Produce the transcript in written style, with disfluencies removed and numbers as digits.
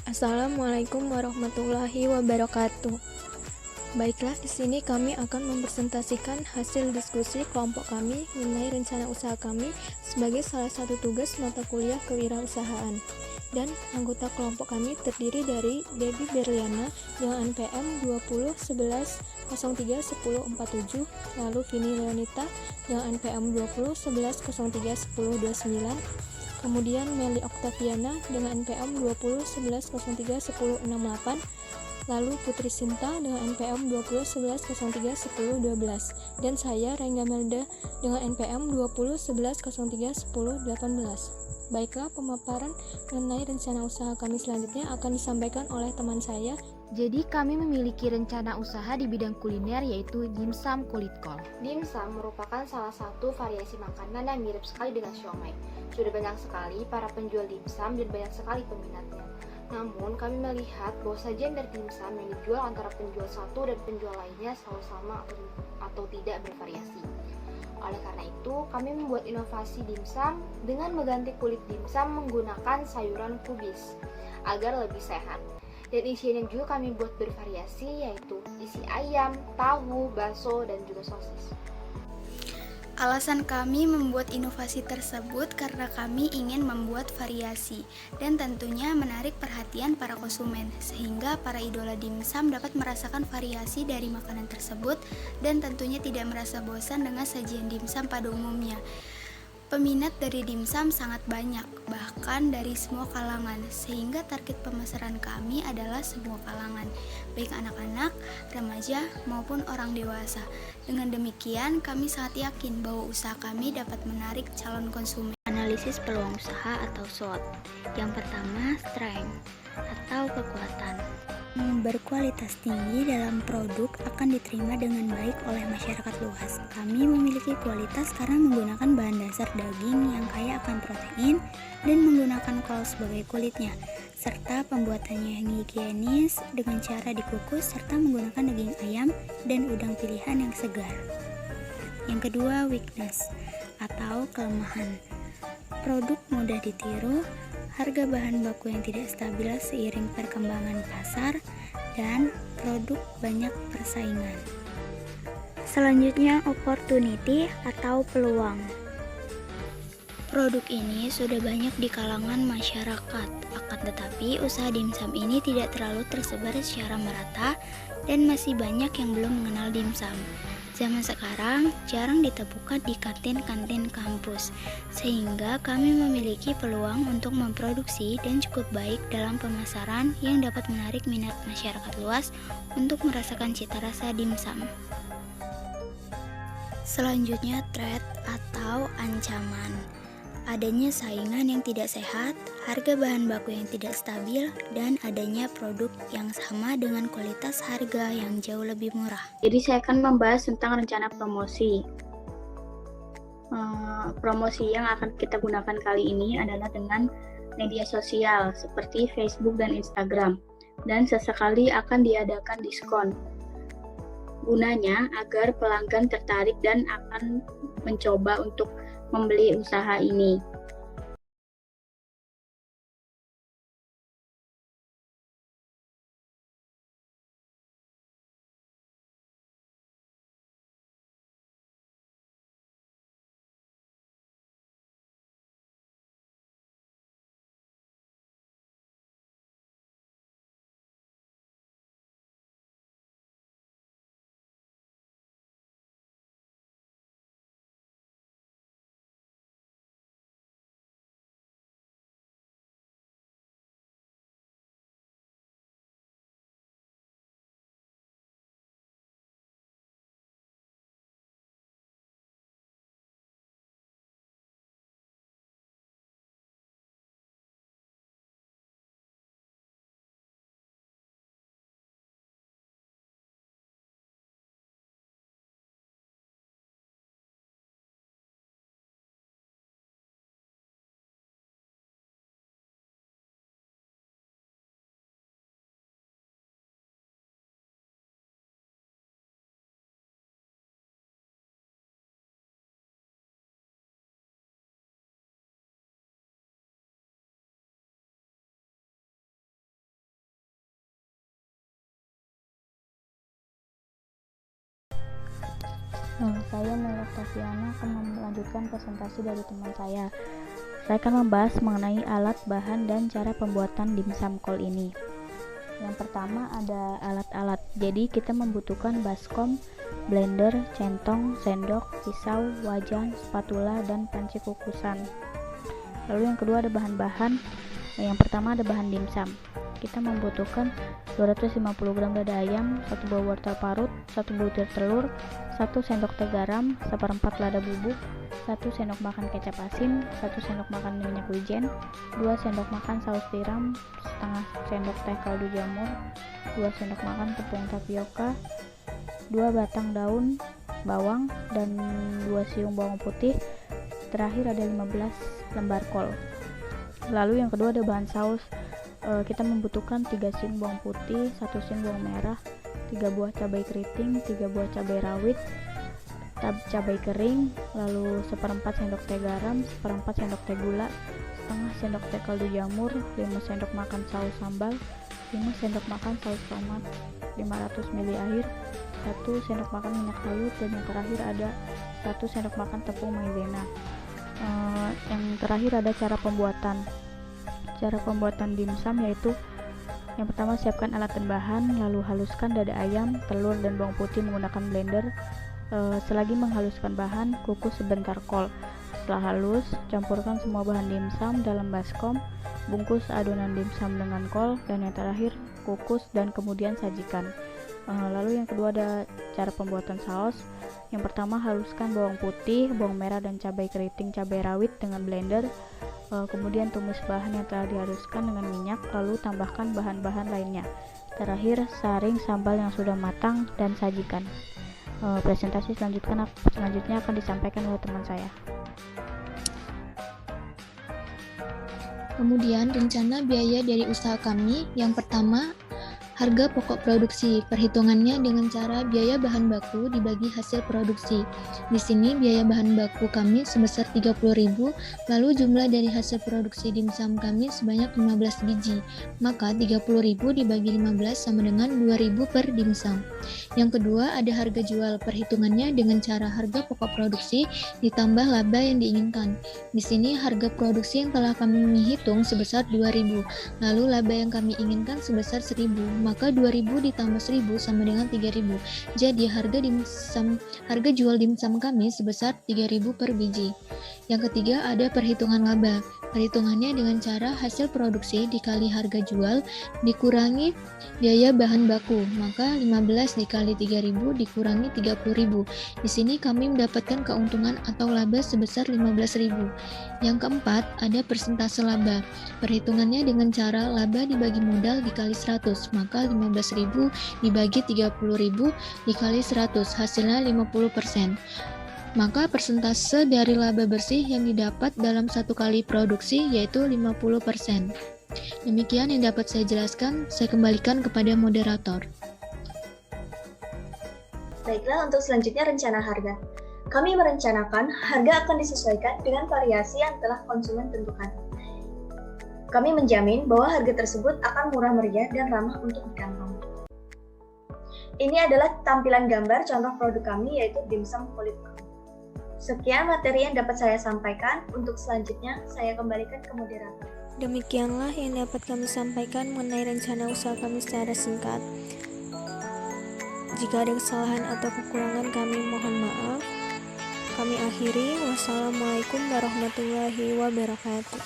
Assalamualaikum warahmatullahi wabarakatuh. Baiklah, di sini kami akan mempresentasikan hasil diskusi kelompok kami mengenai rencana usaha kami sebagai salah satu tugas mata kuliah kewirausahaan. Dan anggota kelompok kami terdiri dari Debbie Berliana dengan NPM 2011031047, lalu Vini Leonita dengan NPM 2011031029, kemudian Meli Oktaviana dengan NPM 2011031068, lalu Putri Sinta dengan NPM 2011031012, dan saya Rengga Melda dengan NPM 2011031018. Baiklah, pemaparan mengenai rencana usaha kami selanjutnya akan disampaikan oleh teman saya. Jadi kami memiliki rencana usaha di bidang kuliner yaitu dimsum kulit kol. Dimsum merupakan salah satu variasi makanan yang mirip sekali dengan siomay. Sudah banyak sekali para penjual dimsum dan banyak sekali peminatnya. Namun kami melihat bahwa sajian dari dimsum yang dijual antara penjual satu dan penjual lainnya selalu sama atau tidak bervariasi. Oleh karena itu, kami membuat inovasi dimsum dengan mengganti kulit dimsum menggunakan sayuran kubis agar lebih sehat. Dan isiannya juga kami buat bervariasi, yaitu isi ayam, tahu, bakso, dan juga sosis. Alasan kami membuat inovasi tersebut karena kami ingin membuat variasi dan tentunya menarik perhatian para konsumen, sehingga para idola dimsum dapat merasakan variasi dari makanan tersebut dan tentunya tidak merasa bosan dengan sajian dimsum pada umumnya. Peminat dari dimsum sangat banyak, bahkan dari semua kalangan, sehingga target pemasaran kami adalah semua kalangan, baik anak-anak, remaja, maupun orang dewasa. Dengan demikian, kami sangat yakin bahwa usaha kami dapat menarik calon konsumen. Analisis peluang usaha atau SWOT. Yang pertama, strength atau kekuatan. Berkualitas tinggi dalam produk akan diterima dengan baik oleh masyarakat luas. Kami memiliki kualitas karena menggunakan bahan dasar daging yang kaya akan protein dan menggunakan kol sebagai kulitnya, serta pembuatannya yang higienis dengan cara dikukus serta menggunakan daging ayam dan udang pilihan yang segar. Yang kedua, weakness atau kelemahan. Produk mudah ditiru, harga bahan baku yang tidak stabil seiring perkembangan pasar, dan produk banyak persaingan. Selanjutnya, opportunity atau peluang. Produk ini sudah banyak di kalangan masyarakat, akan tetapi usaha dimsum ini tidak terlalu tersebar secara merata dan masih banyak yang belum mengenal dimsum. Zaman sekarang jarang ditemukan di kantin-kantin kampus, sehingga kami memiliki peluang untuk memproduksi dan cukup baik dalam pemasaran yang dapat menarik minat masyarakat luas untuk merasakan cita rasa dimsum. Selanjutnya, threat atau ancaman. Adanya saingan yang tidak sehat, harga bahan baku yang tidak stabil, dan adanya produk yang sama dengan kualitas harga yang jauh lebih murah. Jadi saya akan membahas tentang rencana promosi. Promosi yang akan kita gunakan kali ini adalah dengan media sosial seperti Facebook dan Instagram, dan sesekali akan diadakan diskon. Gunanya agar pelanggan tertarik dan akan mencoba untuk membeli usaha ini. Saya Nela Oktaviana akan melanjutkan presentasi dari teman saya. Saya akan membahas mengenai alat, bahan, dan cara pembuatan dimsum kol ini. Yang pertama ada alat-alat. Jadi kita membutuhkan baskom, blender, centong, sendok, pisau, wajan, spatula, dan panci kukusan. Lalu yang kedua ada bahan-bahan. Yang pertama ada bahan dimsum. Kita membutuhkan 250 gram dada ayam, 1 buah wortel parut, 1 butir telur, 1 sendok teh garam, 1/4 lada bubuk, 1 sendok makan kecap asin, 1 sendok makan minyak wijen, 2 sendok makan saus tiram, setengah sendok teh kaldu jamur, 2 sendok makan tepung tapioka, 2 batang daun bawang, dan 2 siung bawang putih. Terakhir ada 15 lembar kol. Lalu yang kedua ada bahan saus. Kita membutuhkan 3 siung bawang putih, 1 siung bawang merah, 3 buah cabai keriting, 3 buah cabai rawit, cabai kering, lalu 1/4 sendok teh garam, 1/4 sendok teh gula, setengah sendok teh kaldu jamur, 5 sendok makan saus sambal, 5 sendok makan saus tomat, 500 ml air, 1 sendok makan minyak kayu, dan yang terakhir ada 1 sendok makan tepung maizena. Yang terakhir ada cara pembuatan. Cara pembuatan dimsum yaitu yang pertama siapkan alat dan bahan, lalu haluskan dada ayam, telur, dan bawang putih menggunakan blender. Selagi menghaluskan bahan, kukus sebentar kol. Setelah halus, campurkan semua bahan dimsum dalam baskom, bungkus adonan dimsum dengan kol, dan yang terakhir kukus dan kemudian sajikan. Lalu yang kedua ada cara pembuatan saus. Yang pertama haluskan bawang putih, bawang merah, dan cabai keriting, cabai rawit dengan blender. Kemudian tumis bahan yang telah dihaluskan dengan minyak, lalu tambahkan bahan-bahan lainnya. Terakhir saring sambal yang sudah matang dan sajikan. Presentasi selanjutnya akan disampaikan oleh teman saya. Kemudian rencana biaya dari usaha kami. Yang pertama, harga pokok produksi. Perhitungannya dengan cara biaya bahan baku dibagi hasil produksi. Di sini biaya bahan baku kami sebesar 30.000, lalu jumlah dari hasil produksi dimsum kami sebanyak 15 biji. Maka 30.000 dibagi 15 sama dengan 2.000 per dimsum. Yang kedua ada harga jual. Perhitungannya dengan cara harga pokok produksi ditambah laba yang diinginkan. Di sini harga produksi yang telah kami hitung sebesar 2.000, lalu laba yang kami inginkan sebesar 1.000. Maka 2.000 ditambah 1.000 sama dengan 3.000. Jadi harga jual dimsum kami sebesar 3.000 per biji. Yang ketiga ada perhitungan laba. Perhitungannya dengan cara hasil produksi dikali harga jual dikurangi biaya bahan baku. Maka 15 dikali 3.000 dikurangi 30.000. Di sini kami mendapatkan keuntungan atau laba sebesar 15.000. Yang keempat ada persentase laba. Perhitungannya dengan cara laba dibagi modal dikali 100. Maka 15.000 dibagi 30.000 dikali 100, hasilnya 50%. Maka persentase dari laba bersih yang didapat dalam satu kali produksi yaitu 50%. Demikian yang dapat saya jelaskan, saya kembalikan kepada moderator. Baiklah, untuk selanjutnya rencana harga. Kami merencanakan harga akan disesuaikan dengan variasi yang telah konsumen tentukan. Kami menjamin bahwa harga tersebut akan murah meriah dan ramah untuk dikantong. Ini adalah tampilan gambar contoh produk kami yaitu dimsum kulit kol. Sekian materi yang dapat saya sampaikan. Untuk selanjutnya, saya kembalikan ke moderator. Demikianlah yang dapat kami sampaikan mengenai rencana usaha kami secara singkat. Jika ada kesalahan atau kekurangan kami mohon maaf. Kami akhiri. Wassalamualaikum warahmatullahi wabarakatuh.